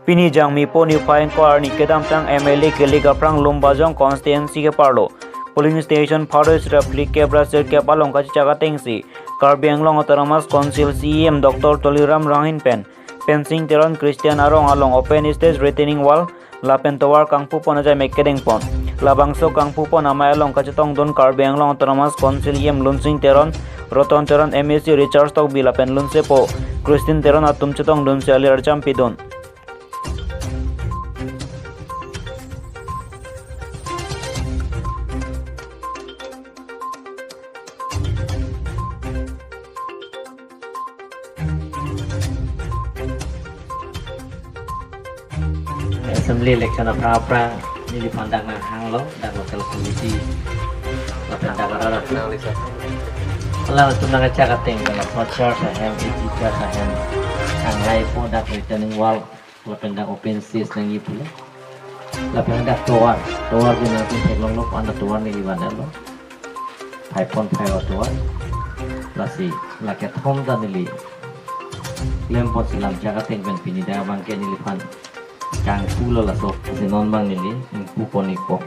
Pini jang mi po ni fain ko arni kedam tang MLA ke liga prang lumbajong constituency ke parlo. Polling station Forest Replik ke brasir ke palong kaci caga tengsi. Karbi Anglong Autonomous Council CEM Dr. Toliram Rahin Pen. Fencing teron Christian Arong along open stage retaining wall. Lapen towar kangpu pon aja mekedeng pon. Labangso kangpu pon amai along kacetong don Karbi Anglong Autonomous Council EM lunsing teron. Roton teron MSC Richard Stock bilapen lunse po. Christian teron atum cetong lunse alir campidon. Assembly election of Prang ini dipandang hang lo dan local committee local daerah itu kalau itu nak cakap tinggal voucher sahaja, e-ticket sahaja, anggai pun dah returning wall, local dah open space nengi pula, local dah tower di nanti teklong lo anda tower ni di mana lo, 5.5 tower, lasi, laki home dah ni, lempot silam cakap tinggal pini dah bangke ni lipan. Kang pulo la so non bang nili in pupo ni ko